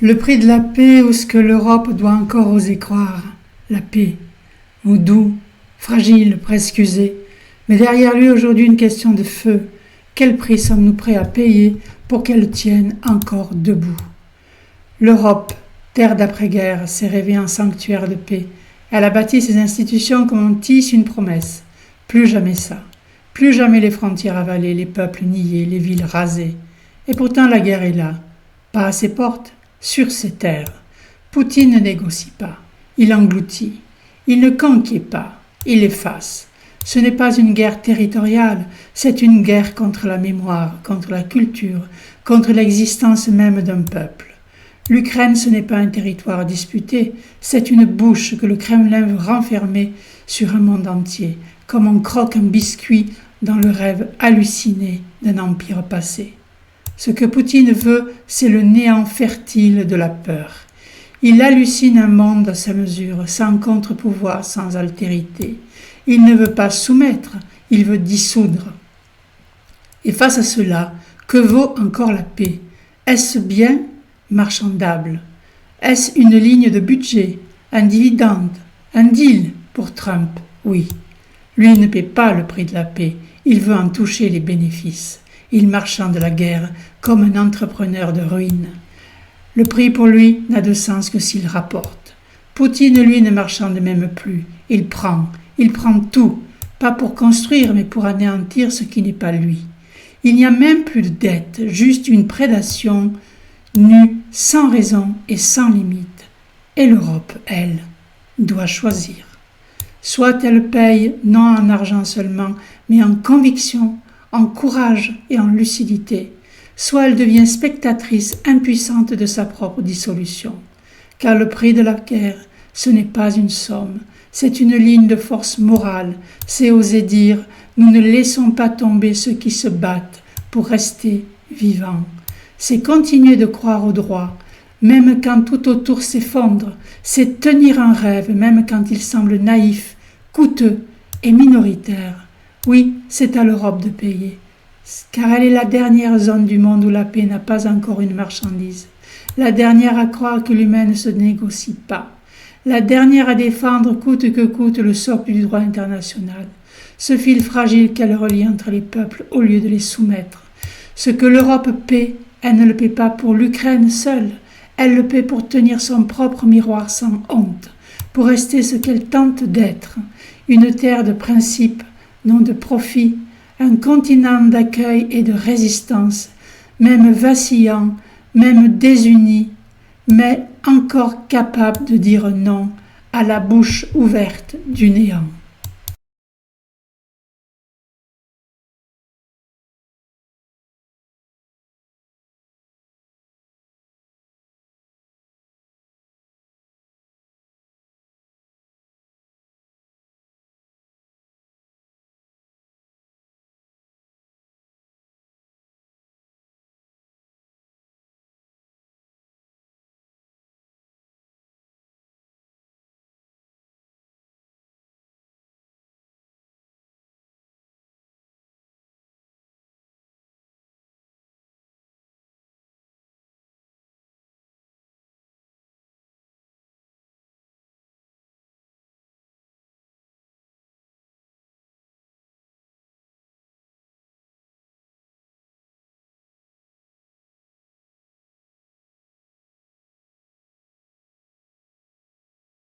Le prix de la paix ou ce que l'Europe doit encore oser croire. La paix, mot doux, fragile, presque usé, mais derrière lui aujourd'hui une question de feu. Quel prix sommes-nous prêts à payer pour qu'elle tienne encore debout? L'Europe, terre d'après-guerre, s'est rêvée un sanctuaire de paix. Elle a bâti ses institutions comme on tisse une promesse. Plus jamais ça. Plus jamais les frontières avalées, les peuples niés, les villes rasées. Et pourtant la guerre est là. Pas à ses portes, sur ses terres. Poutine ne négocie pas. Il engloutit. Il ne conquiert pas. Il efface. Ce n'est pas une guerre territoriale, c'est une guerre contre la mémoire, contre la culture, contre l'existence même d'un peuple. L'Ukraine, ce n'est pas un territoire disputé, c'est une bouche que le Kremlin veut renfermer sur un monde entier, comme on croque un biscuit dans le rêve halluciné d'un empire passé. Ce que Poutine veut, c'est le néant fertile de la peur. Il hallucine un monde à sa mesure, sans contre-pouvoir, sans altérité. Il ne veut pas soumettre, il veut dissoudre. Et face à cela, que vaut encore la paix? Est-ce bien marchandable? Est-ce une ligne de budget, un dividende, un deal pour Trump? Oui. Lui ne paie pas le prix de la paix, il veut en toucher les bénéfices. Il marchande la guerre comme un entrepreneur de ruine. Le prix pour lui n'a de sens que s'il rapporte. Poutine, lui, ne marchande même plus. Il prend tout, pas pour construire, mais pour anéantir ce qui n'est pas lui. Il n'y a même plus de dette, juste une prédation nue, sans raison et sans limite. Et l'Europe, elle, doit choisir. Soit elle paye, non en argent seulement, mais en conviction, en courage et en lucidité. Soit elle devient spectatrice impuissante de sa propre dissolution. Car le prix de la guerre, ce n'est pas une somme, c'est une ligne de force morale, c'est oser dire « nous ne laissons pas tomber ceux qui se battent pour rester vivants ». C'est continuer de croire au droit, même quand tout autour s'effondre, c'est tenir un rêve, même quand il semble naïf, coûteux et minoritaire. Oui, c'est à l'Europe de payer, car elle est la dernière zone du monde où la paix n'a pas encore une marchandise, la dernière à croire que l'humain ne se négocie pas, la dernière à défendre coûte que coûte le socle du droit international, ce fil fragile qu'elle relie entre les peuples au lieu de les soumettre. Ce que l'Europe paie, elle ne le paie pas pour l'Ukraine seule, elle le paie pour tenir son propre miroir sans honte, pour rester ce qu'elle tente d'être, une terre de principes, non de profit, un continent d'accueil et de résistance, même vacillant, même désuni, mais encore capable de dire non à la bouche ouverte du néant.